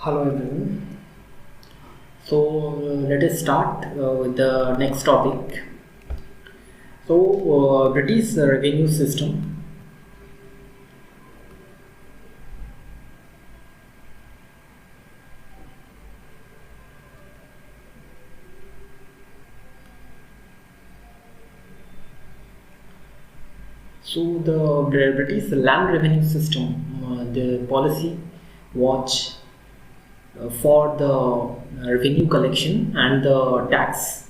Hello everyone. Let us start with the next topic. British revenue system. So the British land revenue system, the policy was for the revenue collection and the tax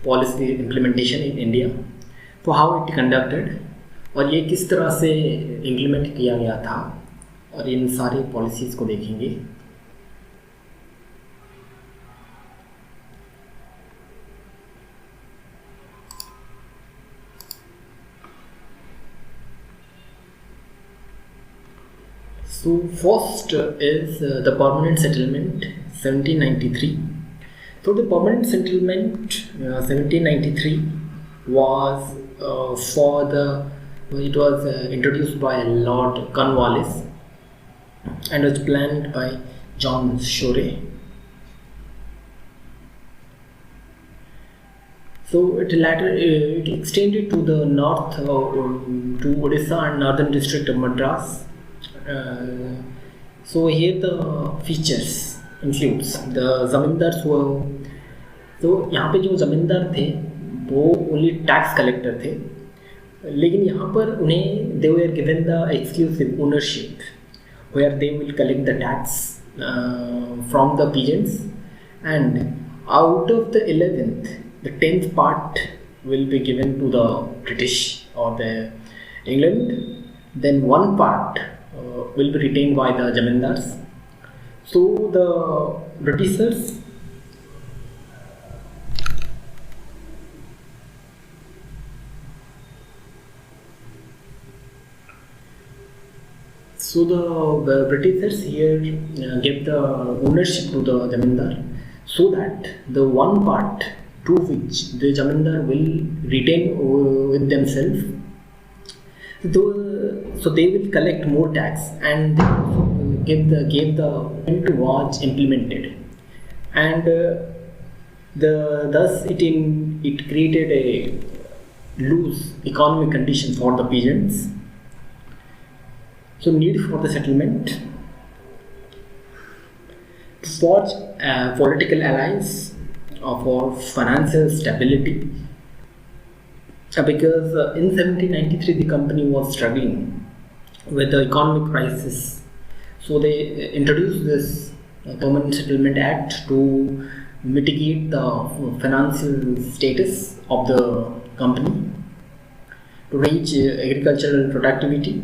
policy implementation in India. तो how it conducted और ये किस तरह से implement किया गया था और इन सारी पॉलिसीज़ को देखेंगे. So first is the permanent settlement 1793. So the permanent settlement 1793 was it was introduced by Lord Cornwallis and was planned by John Shore. So it extended to the north to Odisha and northern district of Madras. So here the features includes the zamindars were. तो यहाँ पे जो ज़मींदार थे वो only tax collector थे, लेकिन यहाँ पर उन्हें they were given the exclusive ownership where they will collect the tax from the peasants and out of the 11th the 10th part will be given to the British or the England, then one part will be retained by the zamindars. So the Britishers here gave the ownership to the zamindar, so that the one part to which the zamindar will retain with themselves. So they will collect more tax and gave the was implemented, and thus it created a loose economic condition for the peasants. So need for the settlement to forge political allies for financial stability. Because in 1793 the company was struggling with the economic crisis, so they introduced this Permanent Settlement Act to mitigate the financial status of the company, to reach agricultural productivity,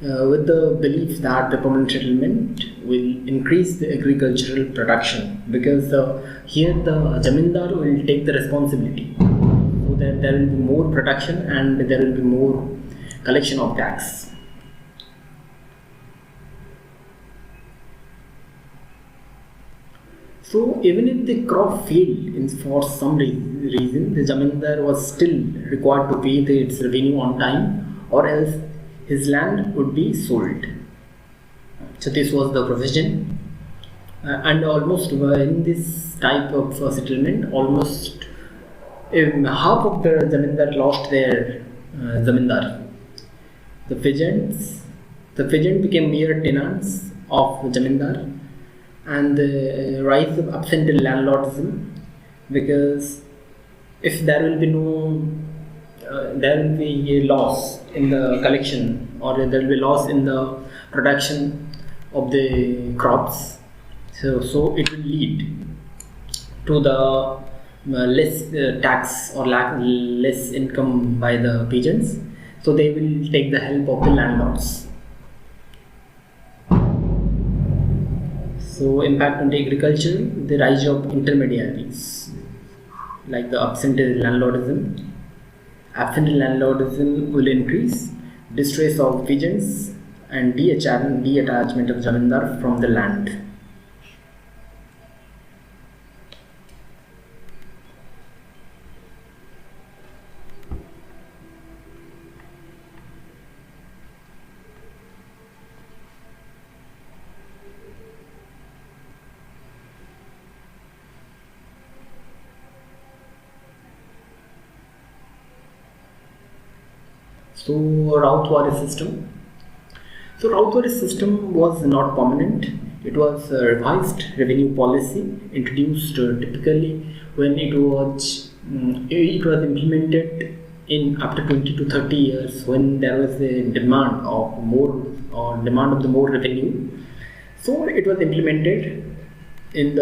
with the belief that the permanent settlement will increase the agricultural production, because here the zamindar will take the responsibility. That there will be more production and there will be more collection of tax. So even if the crop failed for some reason, the zamindar was still required to pay its revenue on time, or else his land would be sold. So this was the provision, and almost in this type of settlement, almost half of the zamindar lost their zamindar. The peasant became mere tenants of zamindar, and the rise of absentee landlordism, because if there will be there will be a loss in the collection, or there will be loss in the production of the crops, so it will lead to the less tax or less income by the peasants, so they will take the help of the landlords. So impact on the agriculture, the rise of intermediaries like the absentee landlordism. Absentee landlordism will increase, distress of peasants, and detachment of zamindar from the land. So Rautwari system. So Rautwari system was not permanent. It was a revised revenue policy introduced typically when it was implemented in up to 20 to 30 years when there was a demand of more revenue. So it was implemented in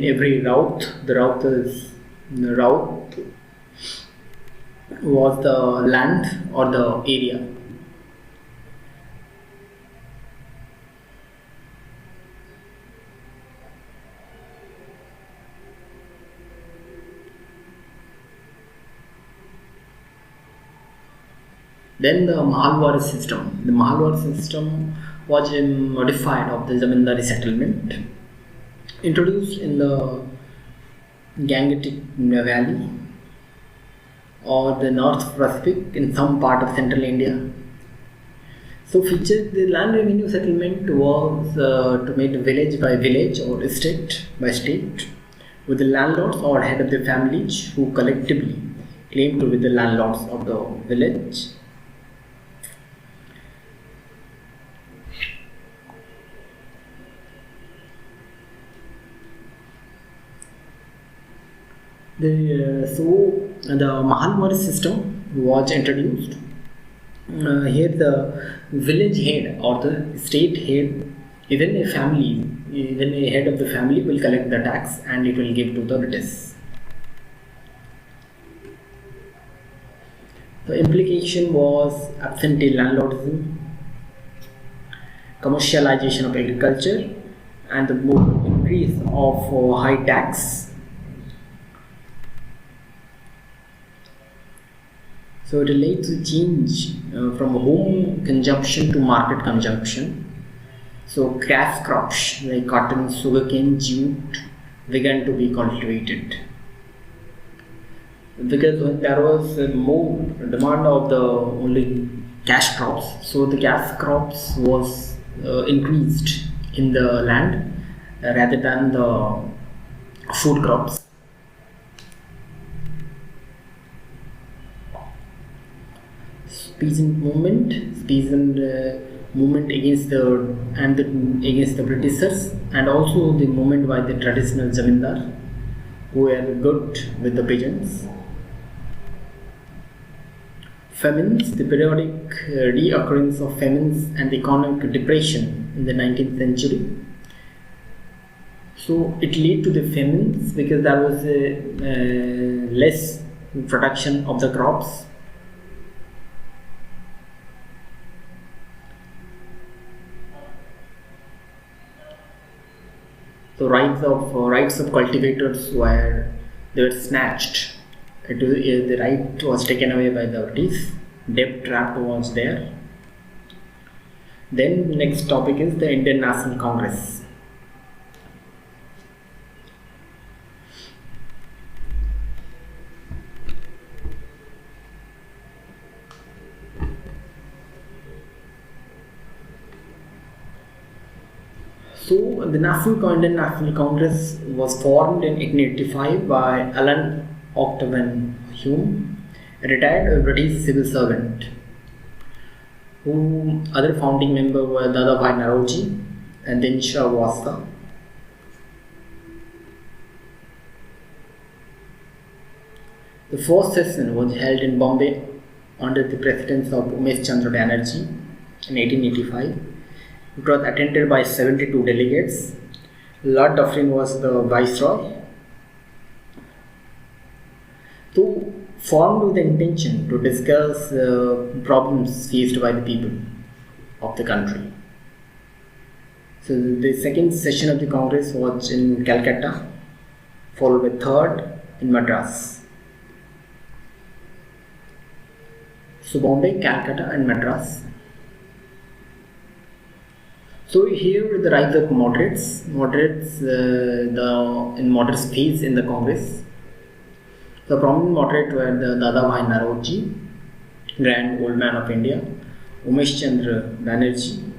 every route. The route was the land or the area. Then the Mahalwari system. The Mahalwari system was a modified of the Zamindari settlement, introduced in the Gangetic Valley or the North Pacific in some part of central India. So featured the land revenue settlement was to make village by village or state by state with the landlords or head of the families who collectively claim to be the landlords of the village. The Mahalwari system was introduced. Here the village head or the state head, even a head of the family will collect the tax and it will give to the British. The implication was absentee landlordism, commercialization of agriculture, and the increase of high tax. So it relates to change from home consumption to market consumption. So cash crops like cotton, sugarcane, jute began to be cultivated. Because when there was more demand of the only cash crops, so the cash crops was increased in the land rather than the food crops. Peasant movement against the Britishers, and also the movement by the traditional zamindar who were good with the peasants. Famines, the periodic reoccurrence of famines and the economic depression in the 19th century. So it led to the famines because there was less production of the crops. So rights of cultivators were snatched. The right was taken away by the British. Debt trap was there. Then next topic is the Indian National Congress. So the Indian National Congress was formed in 1885 by Alan Octavian Hume, a retired British civil servant, who other founding members were Dadabhai Naoroji and then Shah Wasta. The first session was held in Bombay under the presidency of Umesh Chandra Banerjee in 1885. It was attended by 72 delegates. Lord Dufferin was the viceroy. So, formed with the intention to discuss problems faced by the people of the country. So, the second session of the Congress was in Calcutta, followed by third in Madras. So, Bombay, Calcutta, and Madras. So here the rise of moderates in moderate phase in the Congress. The prominent moderate were the Dadabhai Naoroji, Grand Old Man of India, Umesh Chandra Banerjee,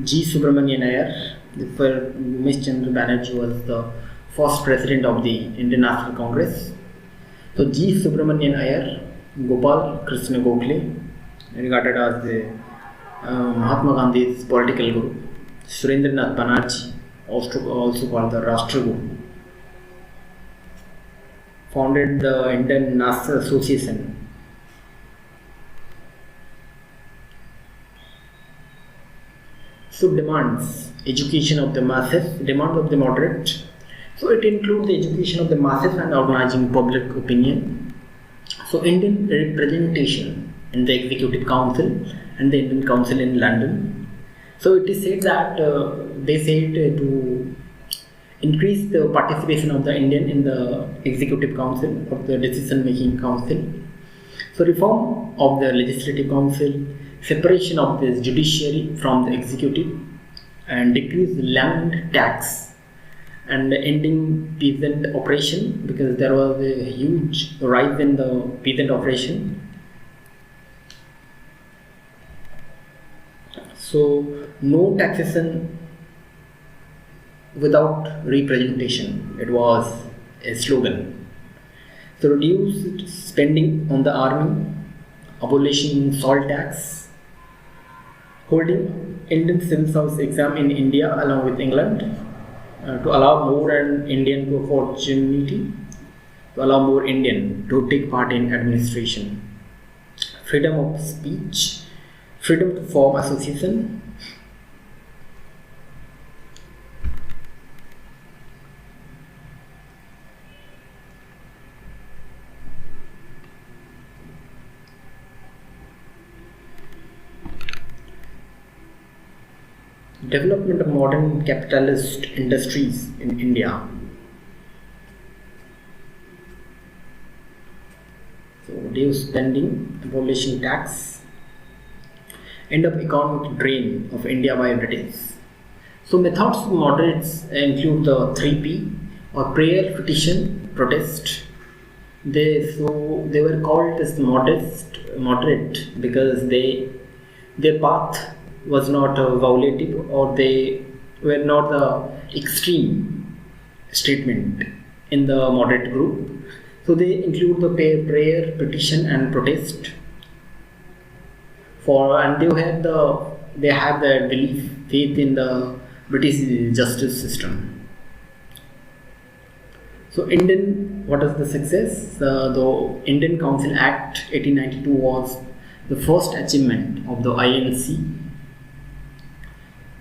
G. Subramanian Iyer. Umesh Chandra Banerjee was the first president of the Indian National Congress. So G. Subramanian Iyer, Gopal Krishna Gokhale, regarded as the Mahatma Gandhi's political guru, Surendranath Banerjee, also called the Rashtraguru, founded the Indian National Association. So demands education of the masses, demand of the moderate. So it includes the education of the masses and organizing public opinion. So Indian representation in the Executive Council and the Indian Council in London. So it is said that they said to increase the participation of the Indian in the Executive Council of the Decision Making Council. So reform of the Legislative Council, separation of the judiciary from the executive, and decrease land tax, and ending peasant oppression, because there was a huge rise in the peasant oppression. So no taxation without representation, it was a slogan. So reduced spending on the army, abolishing salt tax, holding Indian civil service exam in India along with England, to allow more Indian opportunity, to allow more Indian to take part in administration, freedom of speech, freedom to form association, development of modern capitalist industries in India. So reduce spending, abolishing tax, end of economic drain of India by British. So methods of moderates include the 3P, or prayer, petition, protest. They were called as moderate because their path was not violative, or they were not the extreme statement in the moderate group. So they include the prayer, petition, and protest. And they have the faith in the British justice system. So what is the success? The Indian Council Act 1892 was the first achievement of the INC.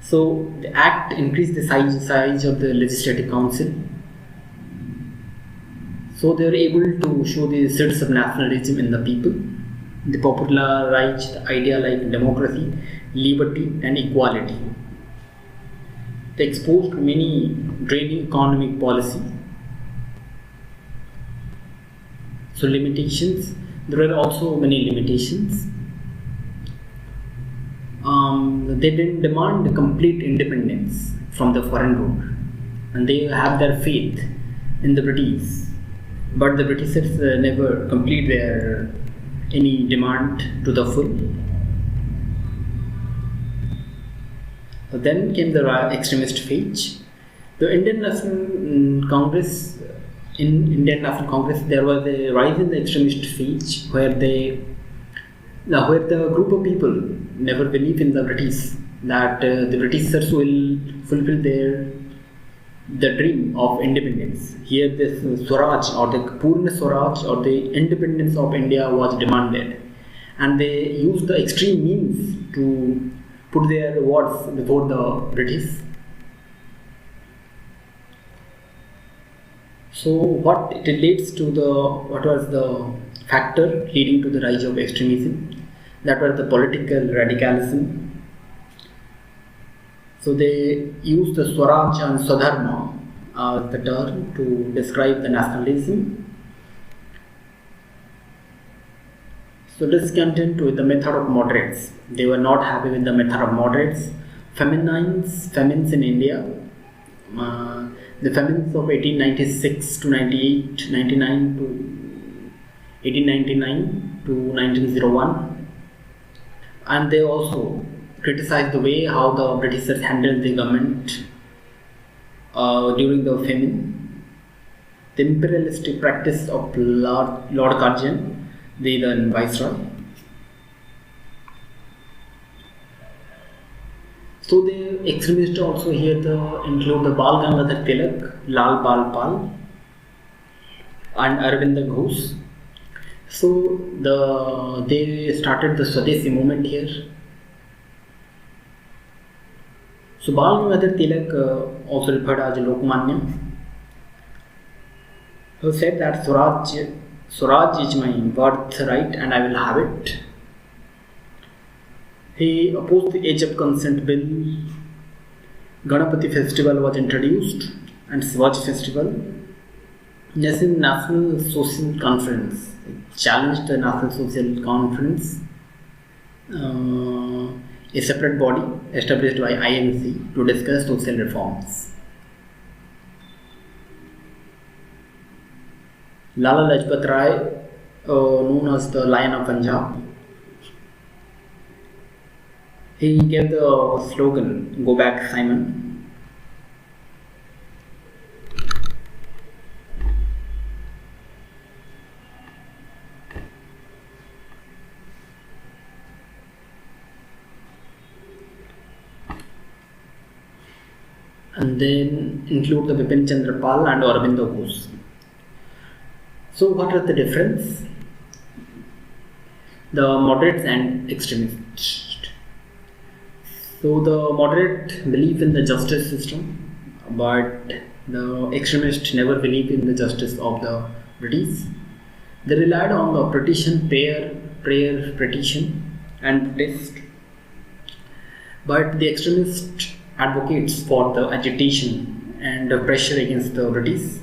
So the Act increased the size of the Legislative Council. So they were able to show the sense of nationalism in the people. They popularized the idea like democracy, liberty, and equality. They exposed many draining economic policy. So limitations, there were also many limitations. They didn't demand complete independence from the foreign rule, and they have their faith in the British. But the Britishers never complete their any demand to the full. Then came the extremist phase. The Indian National Congress. In Indian National Congress, there was a rise in the extremist phase where the group of people never believe in the British, that the Britishers will fulfill the dream of independence. Here this Swaraj, or the Purna Swaraj, or the independence of India was demanded, and they used the extreme means to put their words before the British. So what was the factor leading to the rise of extremism? That was the political radicalism. So they used the Swaraj and Swadharma as the term to describe the nationalism. So discontent with the method of moderates. They were not happy with the method of moderates. Famines in India. The famines of 1896 to 98, 99 to 1899 to 1901. And they also criticized the way how the Britishers handled the government during the famine. the imperialistic practice of Lord Curzon, the then Viceroy. So the extremists also here include the Bal Gangadhar Tilak, Lal Bal Pal, and Arvind Ghosh. So they started the Swadeshi movement here. So Bal Gangadhar Tilak, also referred as Lokmanya, who said that Swaraj is my birthright and I will have it. He opposed the age of consent bill. Ganapati festival was introduced and Shivaji festival. National Social Conference challenged the National Social Conference, a separate body established by INC to discuss social reforms. Lala Lajpat Rai, known as the Lion of Punjab, he gave the slogan, "Go back, Simon." And then include the Bipin Chandra Pal and Aurobindo Ghosh. So what are the difference? The moderates and extremists. So the moderate believe in the justice system, but the extremists never believe in the justice of the British. They relied on the petition, prayer, petition and protest. But the extremist advocates for the agitation and the pressure against the British.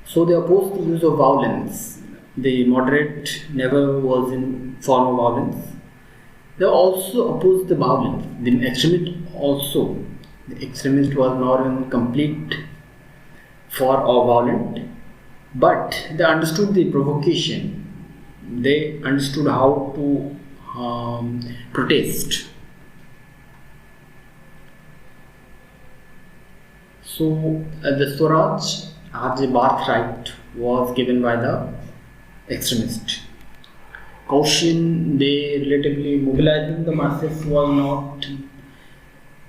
So they oppose the use of violence. The moderate never was in form of violence. They also opposed the violence. The extremist was not in complete for or violent, but they understood the provocation. They understood how to protest. So the Swaraj as a birthright was given by the extremist. Caution, they relatively mobilizing the masses was not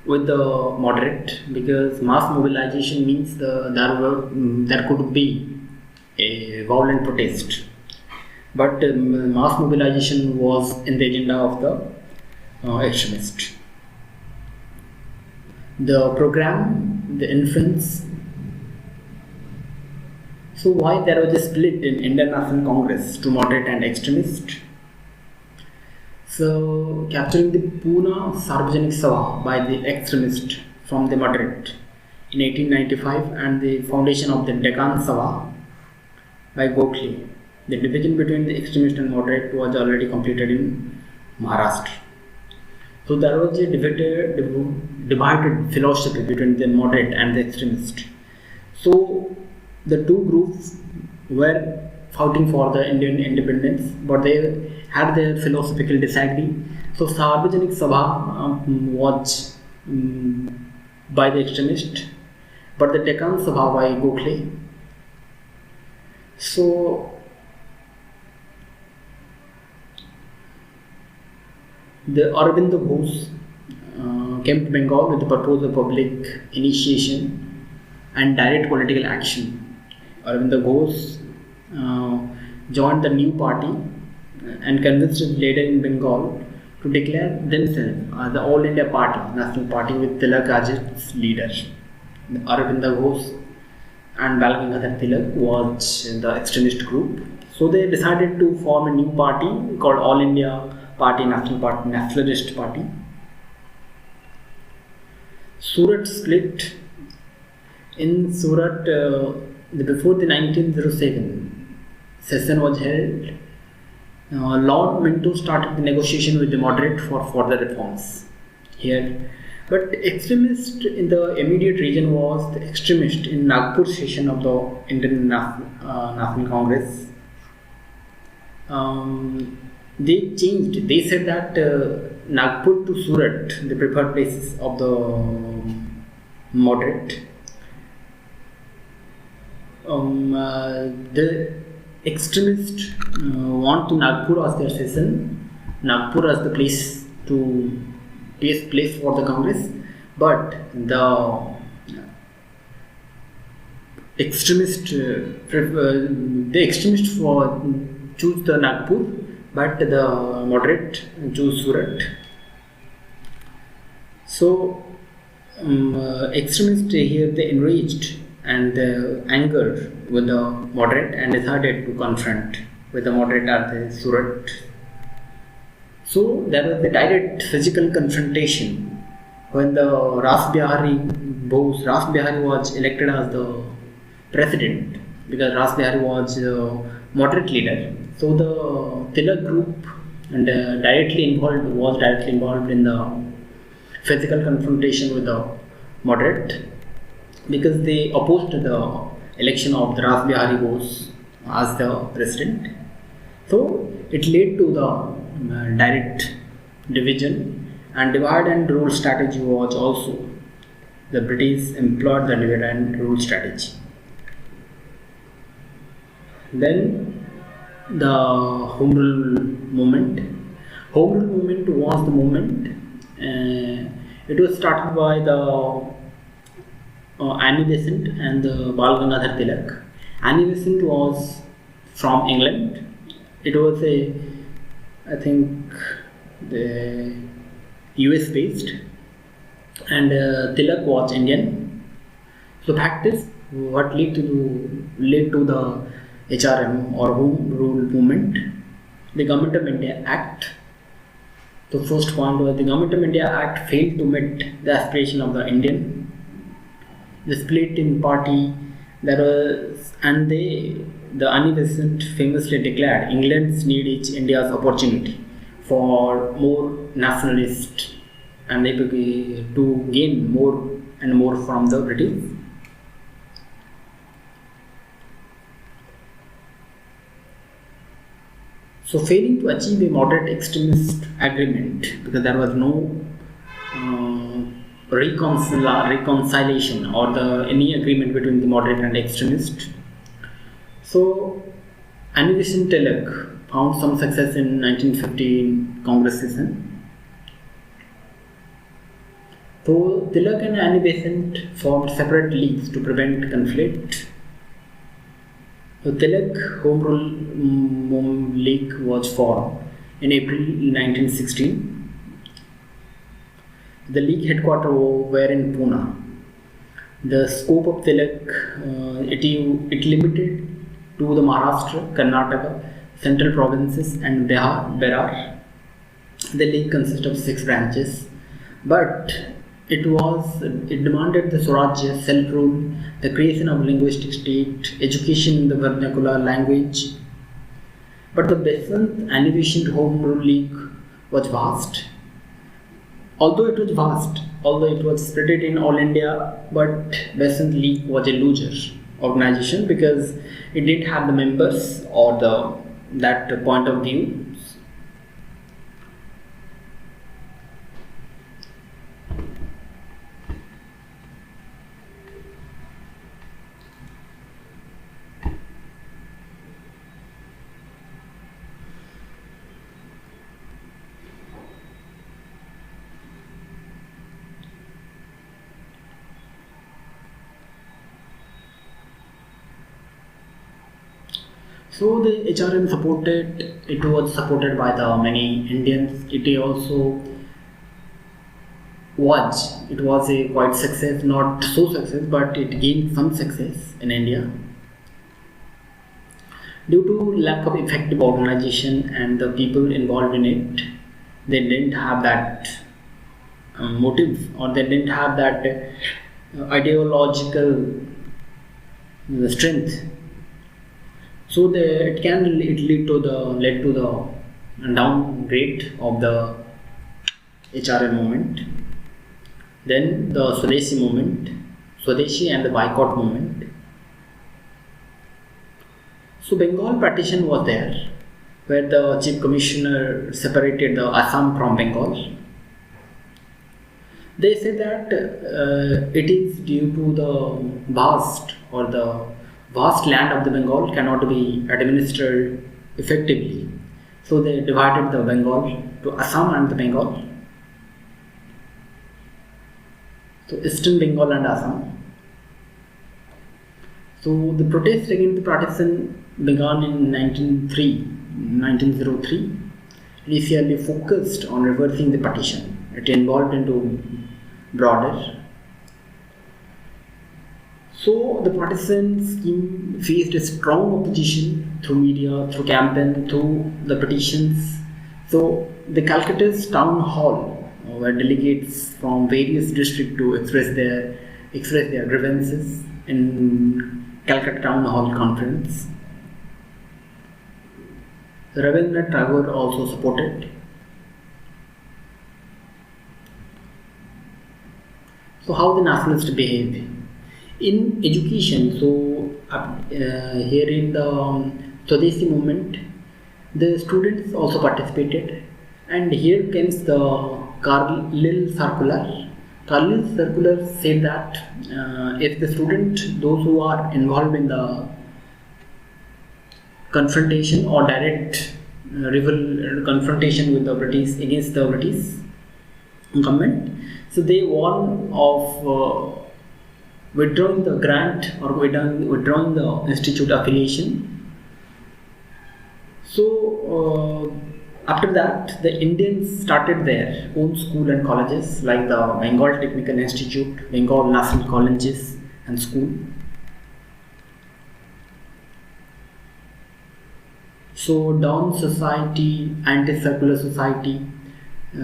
with the moderate, because mass mobilization means there could be a violent protest, but mass mobilization was in the agenda of the extremist. The program, the influence. So why there was a split in Indian National Congress to moderate and extremist? So capturing the Pune Sarvajanik Sabha by the extremist from the moderate in 1895 and the foundation of the Deccan Sabha by Gokhale. The division between the extremist and moderate was already completed in Maharashtra. So there was a divided philosophy between the moderate and the extremist. So the two groups were fighting for the Indian independence, but they had their philosophical disagree. So Sarvajanik Sabha was by the extremist, but the Deccan Sabha by Gokhale. So the Aurobindo Ghosh came to Bengal with the purpose of public initiation and direct political action. Aurobindo Ghosh joined the new party and convinced his leader in Bengal to declare themselves as the All India Party, National Party, with Tilak as its leader. Aurobindo Ghosh and Bal Gangadhar Tilak was the extremist group. So they decided to form a new party called All India Party, National Party, Nationalist Party. Surat split. In Surat, before the 1907 session was held, Lord Minto started the negotiation with the moderate for further reforms here. But the extremist in the immediate region was the extremist in Nagpur session of the Indian National Congress. They changed. They said that Nagpur to Surat, the preferred places of the moderate. the extremists want to Nagpur as their session, Nagpur as the place for the Congress, but the extremists choose the Nagpur, but the moderate choose Surat. So extremists here, they enraged and angered with the moderate and decided to confront with the moderate at the Surat. So there was a direct physical confrontation when the Ras Bihari was elected as the president, because Ras Bihari was a moderate leader. So the Tilak group and directly involved in the physical confrontation with the moderate, because they opposed the election of the Ras Bihari Bose as the president. So it led to the direct division, and divide and rule strategy was also the British employed the divide and rule strategy. Then the Home Rule movement. Home Rule movement was the movement. It was started by the Annie Besant and Bal Gangadhar Tilak. Annie Besant was from England. It was I think the US based, and Tilak was Indian. So fact is, what led to the HRM or Home Rule movement? The Government of India Act. The first point was the Government of India Act failed to meet the aspiration of the Indian. The split in party there was, and the Annie Besant famously declared England's need is India's opportunity for more nationalist and to gain more and more from the British. So failing to achieve a moderate extremist agreement, because there was no reconciliation or any agreement between the moderate and extremist. So Annie Besant Tilak found some success in 1915 Congress session. So Tilak and Annie Besant formed separate leagues to prevent conflict. The Tilak Home Rule League was formed in April 1916. The league headquarters were in Pune. The scope of Tilak, it limited to the Maharashtra, Karnataka, central provinces and Berar. The league consists of 6 branches, but it demanded the Swarajya, self-rule, the creation of linguistic state, education in the vernacular language. But the Besant Annie Besant Home Rule League was vast. Although it was spread in all India, but Besant League was a loser organization because it didn't have the members or that point of view. So the HRM was supported by the many Indians. It was a quite success, not so success, but it gained some success in India. Due to lack of effective organization and the people involved in it, they didn't have that motive, or they didn't have that ideological strength. So it led to the downgrade of the HRM movement. Then the Swadeshi and the boycott movement. So Bengal partition was there, where the Chief Commissioner separated the Assam from Bengal. They say that it is due to the vast or the vast land of the Bengal cannot be administered effectively. So they divided the Bengal to Assam and the Bengal. So Eastern Bengal and Assam. So the protest against the partition began in 1903. Initially focused on reversing the partition. It evolved into broader. So the partition scheme faced a strong opposition through media, through campaign, through the petitions. So the Calcutta's town hall, where delegates from various districts to express their grievances in Calcutta Town Hall Conference. Rabindranath Tagore also supported. So how the nationalists behave in education? So here in the Swadeshi movement, the students also participated, and here comes the Carlyle circular. Carlyle circular said that if the student, those who are involved in the confrontation or direct confrontation with the British, against the British government, so they warn of withdrawing the grant or withdrawing the institute affiliation. So after that, the Indians started their own school and colleges like the Bengal Technical Institute, Bengal National Colleges and School. So Dawn Society, Anti-Circular Society,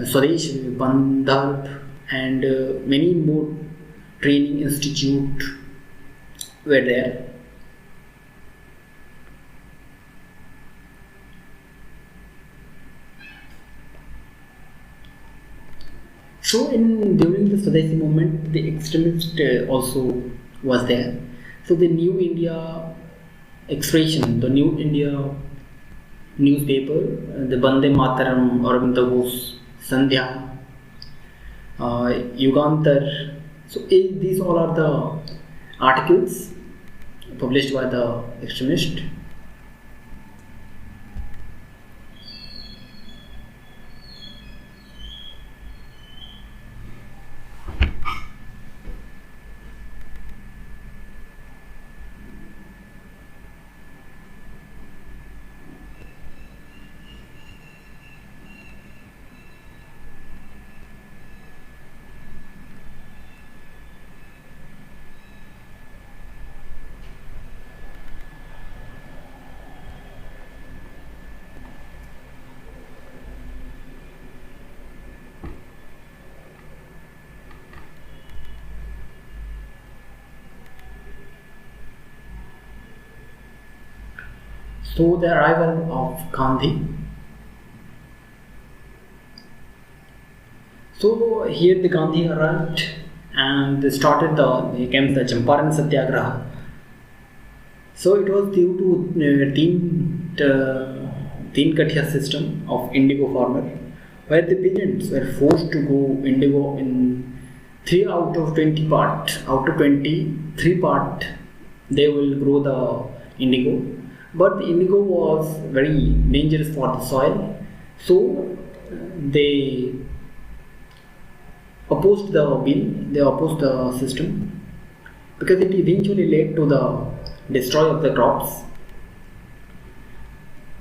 Swadesh Bandharp, and many more training institute were there. So during the Swadeshi movement, the extremist also was there. So the New India expression, the New India newspaper, the Bande Mataram, Aurobindo Ghosh, Sandhya, Yugantar. So these all are the articles published by the extremist. So the arrival of Gandhi. So here the Gandhi arrived and they came the Champaran Satyagraha. So it was due to Teen Kathia system of indigo farmer, where the peasants were forced to go indigo in 3 out of 20 part. Out of 20, 3 part they will grow the indigo. But the indigo was very dangerous for the soil, so they opposed the bill, they opposed the system, because it eventually led to the destroy of the crops.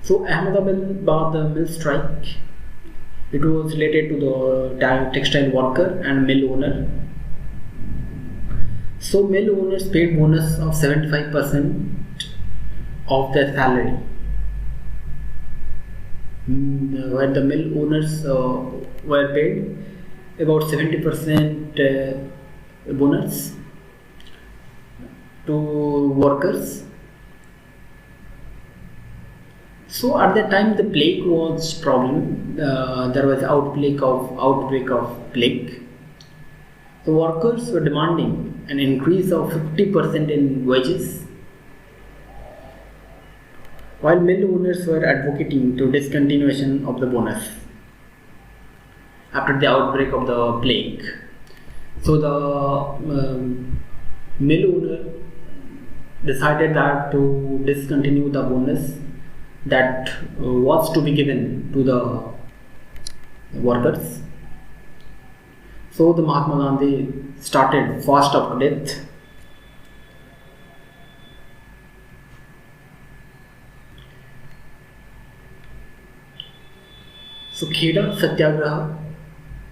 So Ahmedabad mill strike, it was related to the textile worker and mill owner. So mill owners paid bonus of 75% of their salary, where the mill owners were paid about 70% bonus to workers. So at that time the plague was problem. There was outbreak of plague. The workers were demanding an increase of 50% in wages, while mill owners were advocating to discontinuation of the bonus after the outbreak of the plague. So the mill owner decided that to discontinue the bonus that was to be given to the workers. So the Mahatma Gandhi started fast after death. So Kheda Satyagraha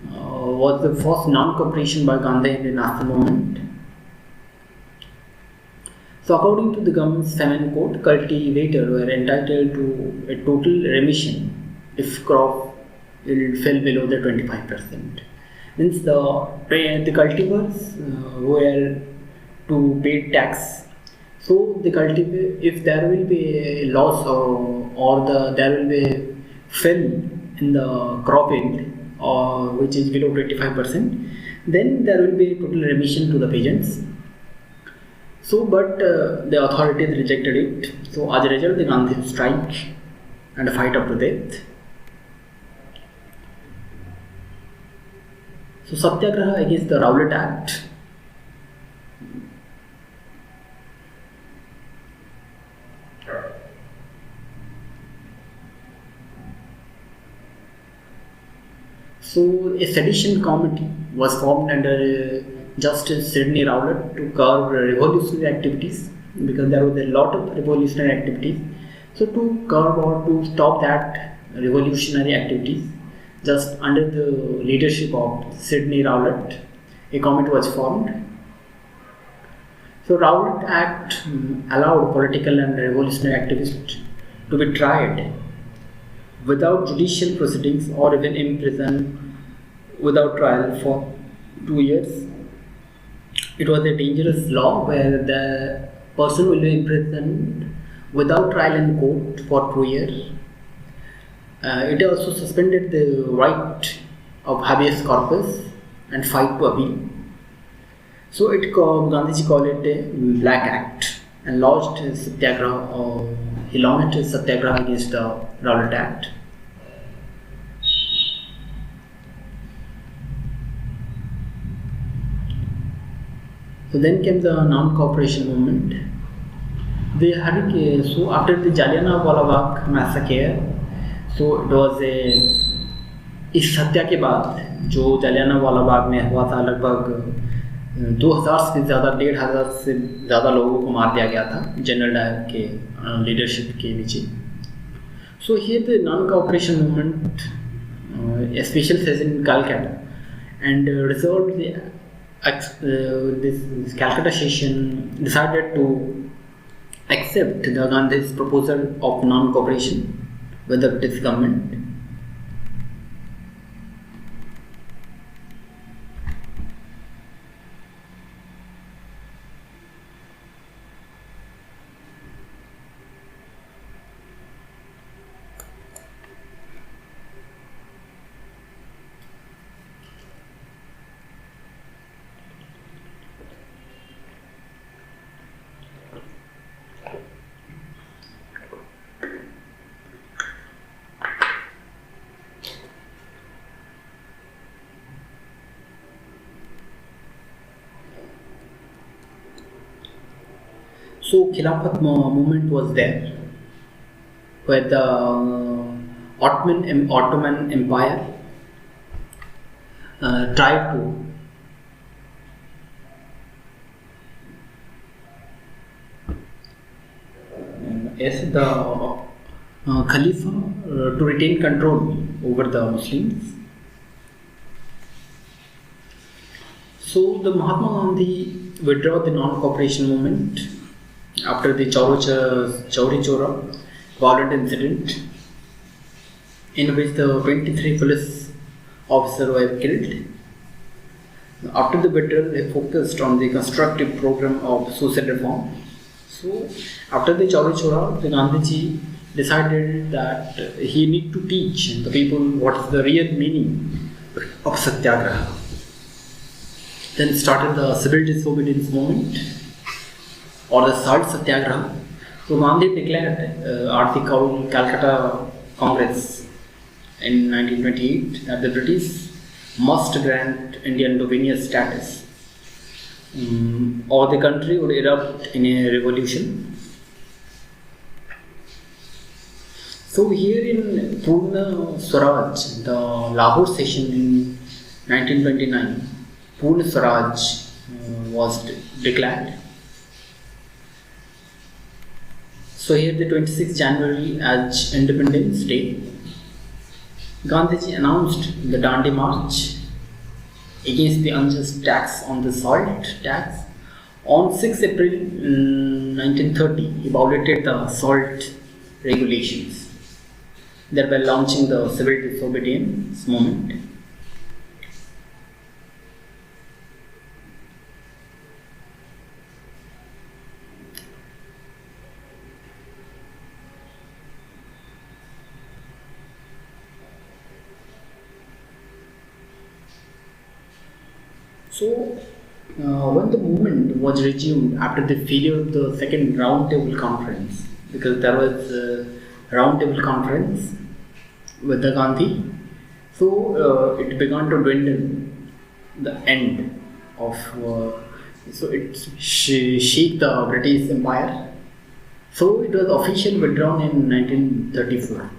was the first non-cooperation by Gandhi in the national movement. So according to the government's famine code, cultivators were entitled to a total remission if crop fell below the 25%. Means the cultivars were to pay tax. So the if there will be a loss or there will be a fell in the crop yield which is below 25%, then there will be a total remission to the peasants. So, but the authorities rejected it. So, as a result, the Gandhi strike and a fight up to death. So, Satyagraha against the Rowlatt Act. So, a sedition committee was formed under Justice Sidney Rowlatt to curb revolutionary activities, because there was a lot of revolutionary activities. So to curb or to stop that revolutionary activities, just under the leadership of Sidney Rowlatt, a committee was formed. So Rowlatt Act allowed political and revolutionary activists to be tried without judicial proceedings or even imprisoned without trial for 2 years. It was a dangerous law where the person will be imprisoned without trial in court for 2 years. It also suspended the right of habeas corpus and fight to appeal. So Gandhiji called it a Black Act and launched his satyagraha. He launched his satyagraha against the Rowlatt Act. So then came the non-cooperation movement. They had so after the Jallianwala Bagh massacre, so it was इस हत्या के बाद जो जलियांवाला बाग में हुआ था, लगभग 2000 से ज़्यादा 1500 से ज़्यादा लोगों को मार दिया गया था जनरल डायर के लीडरशिप के नीचे. So here the non-cooperation movement, a special session in Calcutta, and resolved this Calcutta session decided to accept the Gandhi's proposal of non-cooperation with the British government. So Khilafat movement was there, where the Ottoman Empire tried to ask the Khalifa to retain control over the Muslims. So the Mahatma Gandhi withdrew the non-cooperation movement after the Chauri Chora violent incident in which the 23 police officers were killed. After the withdrawal, they focused on the constructive program of social reform. So after the Chauri Chora, the Gandhiji decided that he need to teach the people what is the real meaning of Satyagraha. Then started the civil disobedience movement, or the Salt Satyagraha. So Gandhi declared at the Calcutta Congress in 1928 that the British must grant Indian dominion status or the country would erupt in a revolution. So here in Purna Swaraj, the Lahore session in 1929, Purna Swaraj was declared. So here the 26th January as Independence Day, Gandhiji announced the Dandi March against the unjust tax on the salt tax. On 6 April 1930, he violated the salt regulations, thereby launching the civil disobedience movement. So, when the movement was resumed after the failure of the second roundtable conference, because there was a roundtable conference with the Gandhi, so it began to dwindle the end of, so it shake the British Empire. So it was officially withdrawn in 1934.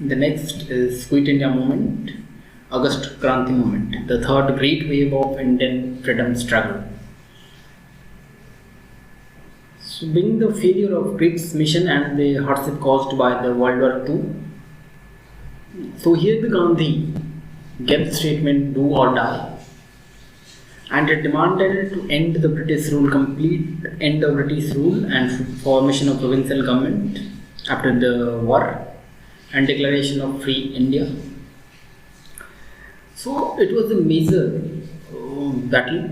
The next is Quit India movement. August Kranti movement, the third great wave of Indian freedom struggle. So, being the failure of Cripps mission and the hardship caused by the World War II, so here the Gandhi gave the statement "do or die," and it demanded to end the British rule, complete end of British rule, and formation of provincial government after the war, and declaration of free India. So it was a major battle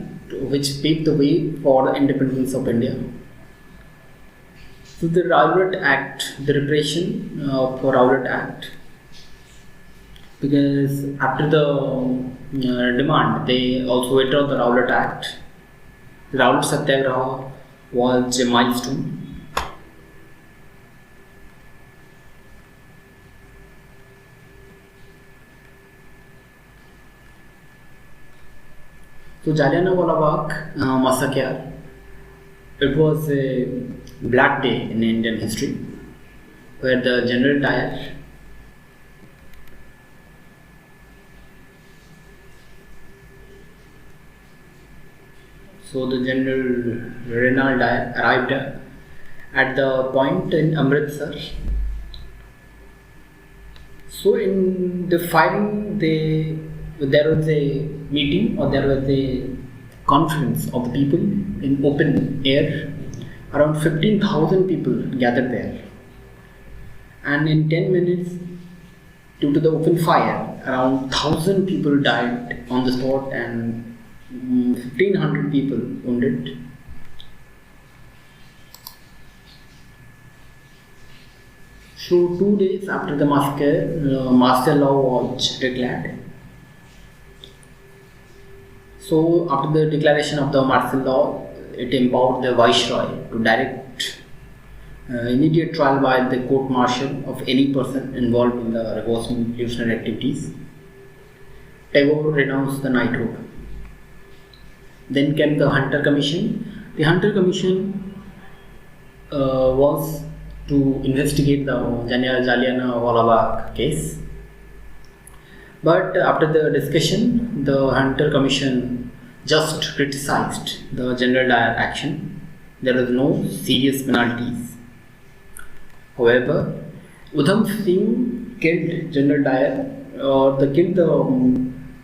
which paved the way for the independence of India. So the Rowlatt Act, the repression for Rowlatt Act, because after the demand, they also withdraw the Rowlatt Act. The Rowlatt Satyagraha was a milestone. So Jallianwala Bagh massacre, it was a black day in Indian history, where the General Dyer General Renal Dyer arrived at the point in Amritsar. So in the firing, there was a meeting, or there was a conference of the people in open air. Around 15,000 people gathered there, and in 10 minutes, due to the open fire, around 1,000 people died on the spot and 1,500 people wounded. So 2 days after the massacre, martial law was declared. So after the declaration of the martial law, it empowered the Viceroy to direct immediate trial by the court-martial of any person involved in the revolutionary activities. Tagore renounced the knighthood. Then came the Hunter Commission. The Hunter Commission was to investigate the Jallianwala Bagh case. But after the discussion, the Hunter Commission just criticized the General Dyer action. There was no serious penalties. However, Udham Singh killed General Dyer, or killed the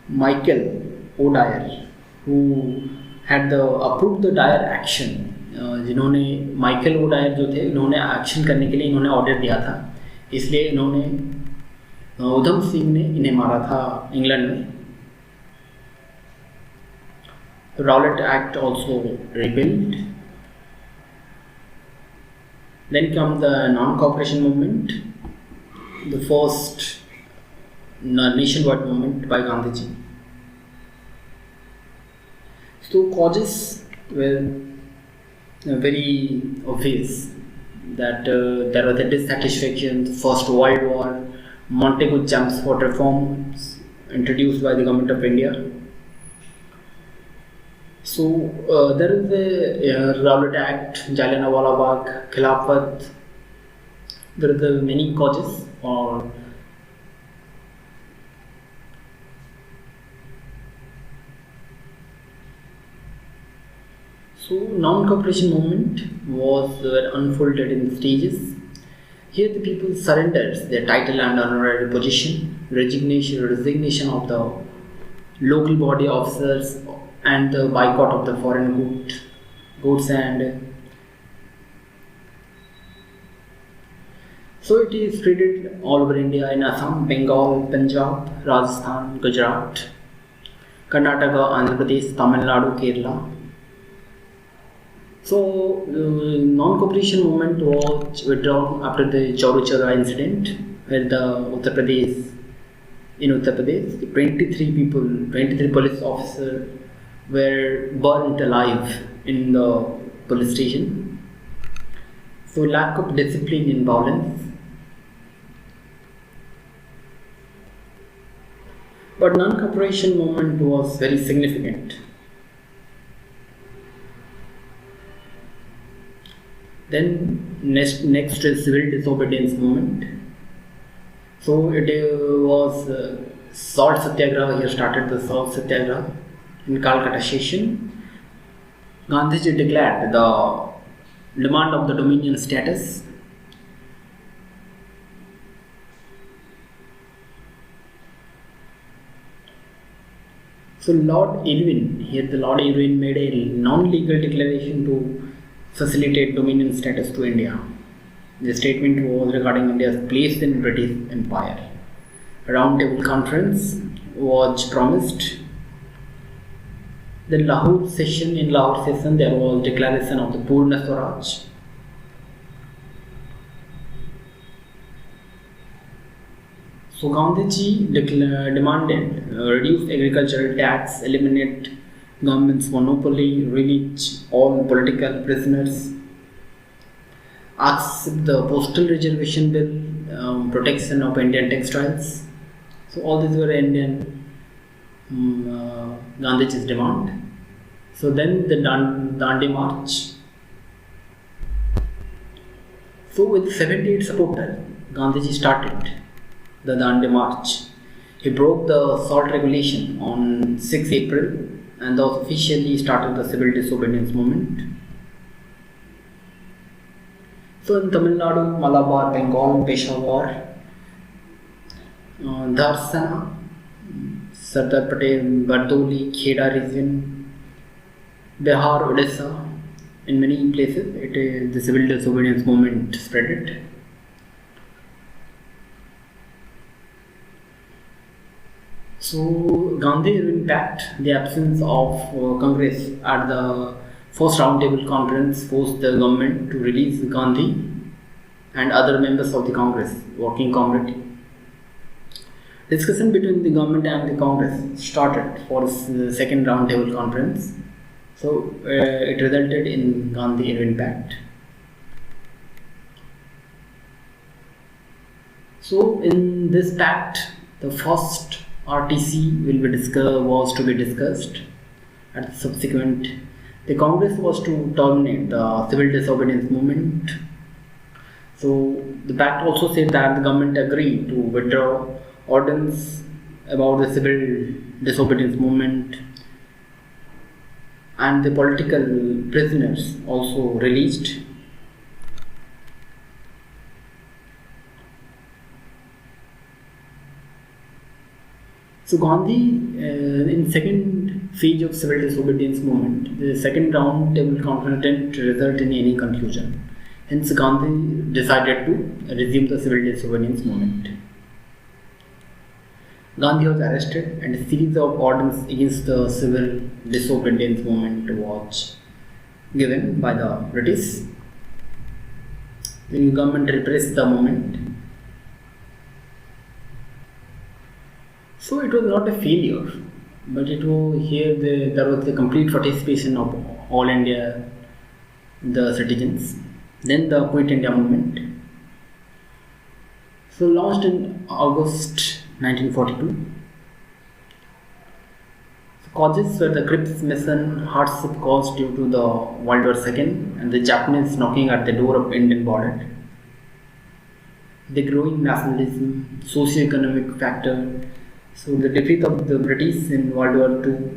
Michael O. Dyer, who had approved the Dyer action. जिन्होंने Michael O Dyer जो थे, इन्होंने action करने के लिए इन्होंने order दिया था, इसलिए इन्होंने उधम सिंह ने इन्हें मारा था इंग्लैंड में. Rowlatt Act also repealed. Then comes the non-cooperation movement, the first nationwide movement by Gandhiji. So causes were very obvious, that there was a dissatisfaction, First World War, Montagu-Chelmsford reforms introduced by the government of India. So there is a Rowlatt Act, Jallianwala Bagh, Khilafat. There are the many causes or so non-cooperation movement was unfolded in stages. Here the people surrenders their title and honorary position, resignation of the local body officers, and the boycott of the foreign goods and so it is spread all over India in Assam, Bengal, Punjab, Rajasthan, Gujarat, Karnataka, Andhra Pradesh, Tamil Nadu, Kerala. So non-cooperation movement was withdrawn after the Chauruchara incident, where the Uttar Pradesh 23 police officers were burnt alive in the police station. So lack of discipline in violence. But non-cooperation movement was very significant. Then next is civil disobedience movement. So it was salt satyagraha. Here started the salt satyagraha in Calcutta session. Gandhiji declared the demand of the dominion status. So Lord Irwin made a non-legal declaration to facilitate dominion status to India. The statement was regarding India's place in British Empire. A roundtable conference was promised. In Lahore session, there was declaration of the Purna Swaraj. So Gandhiji demanded reduce agricultural tax, eliminate government's monopoly, release all political prisoners, accept the postal reservation bill, protection of Indian textiles. So all these were Indian Gandhiji's demand. So then the Dandi March. So with 78 supporters, Gandhiji started the Dandi March. He broke the salt regulation on 6 April and thus officially started the civil disobedience movement. So in Tamil Nadu, Malabar, Bengal, Peshawar, Dharsana, Sardar Patel, Bardoli, Kheda region, Bihar, Odisha, in many places the civil disobedience movement spread it. So Gandhi Pact, the absence of Congress at the first roundtable conference forced the government to release Gandhi and other members of the Congress working committee. Discussion between the government and the Congress started for the second roundtable conference. So it resulted in Gandhi-Irwin Pact. So in this pact, the first RTC was to be discussed. At the subsequent, the Congress was to terminate the civil disobedience movement. So the pact also said that the government agreed to withdraw ordinance about the civil disobedience movement, and the political prisoners also released. So Gandhi, in second phase of civil disobedience movement, the second round table conference didn't result in any conclusion. Hence Gandhi decided to resume the civil disobedience movement. Gandhi was arrested and a series of orders against the civil disobedience movement was given by the British. The government repressed the movement. So it was not a failure, but it was there was the complete participation of all India, the citizens. Then the Quit India movement. So launched in August 1942. Causes were the Crips mission hardship caused due to the World War II and the Japanese knocking at the door of Indian border. The growing nationalism, socio-economic factor, so the defeat of the British in World War II.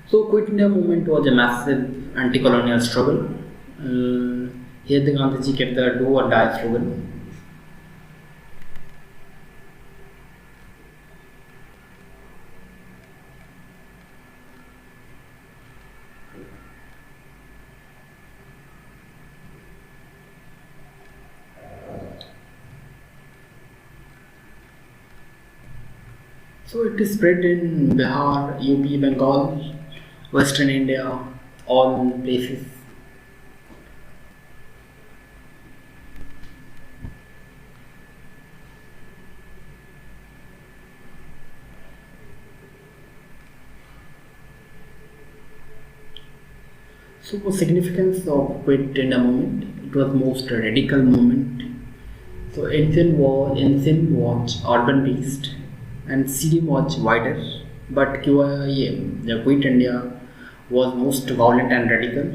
So Quit India movement was a massive anti-colonial struggle. Here the Gandhiji kept the do or die slogan. So it is spread in Bihar, UP, Bengal, Western India, all places. So the significance of Quit India movement, it was most radical movement. So NCM was urban-based and CDM was wider, but QIM, the Quit India, was most violent and radical,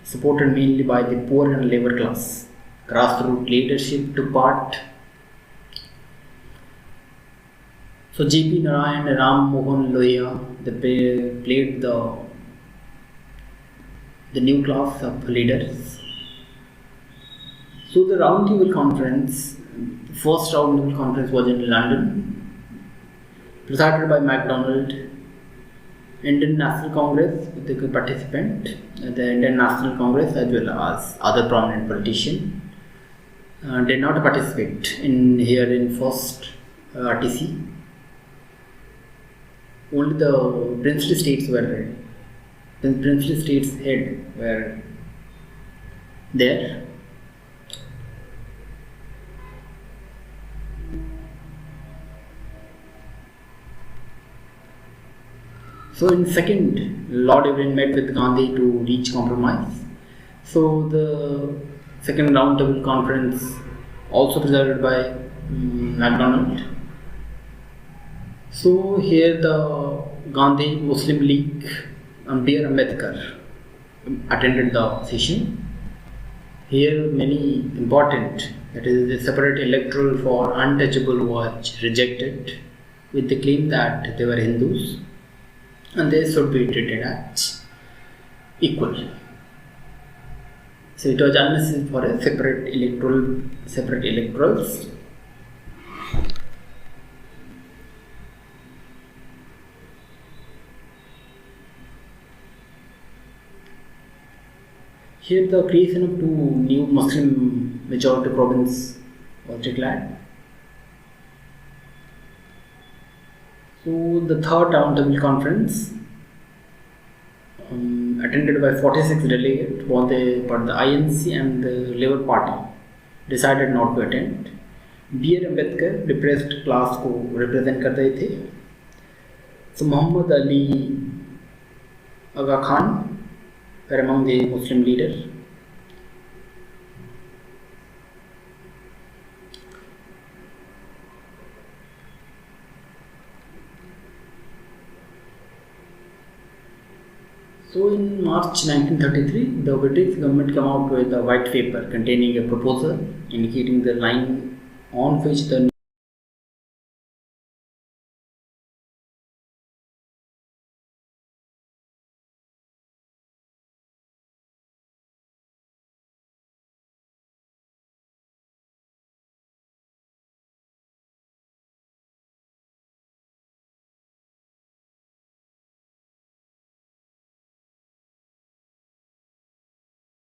supported mainly by the poor and labor class. Grassroots leadership took part. So JP Narayan and Ram Mohan Lohia, they played the new class of leaders. So the Roundtable Conference, first Roundtable Conference was in London, presided by MacDonald. Indian National Congress, the participant, the Indian National Congress as well as other prominent politicians did not participate in first RTC. Only the princely states head were there. So in second, Lord Evelyn met with Gandhi to reach compromise. So the second roundtable conference, also presided by MacDonald. So here the Gandhi Muslim League and B.R. Ambedkar attended the session. Here many important, that is the separate electoral for untouchable was rejected with the claim that they were Hindus and they should be treated as equal. So it was unnecessary for a separate electorals. Here the creation of two new Muslim majority provinces was declared. So the third roundtable conference, attended by 46 delegates, but the INC and the Labour Party decided not to attend. B.R. Ambedkar depressed class को represent करते थे. So Muhammad Ali Aga Khan were among the Muslim leaders. So in March 1933, the British government came out with a white paper containing a proposal indicating the line on which the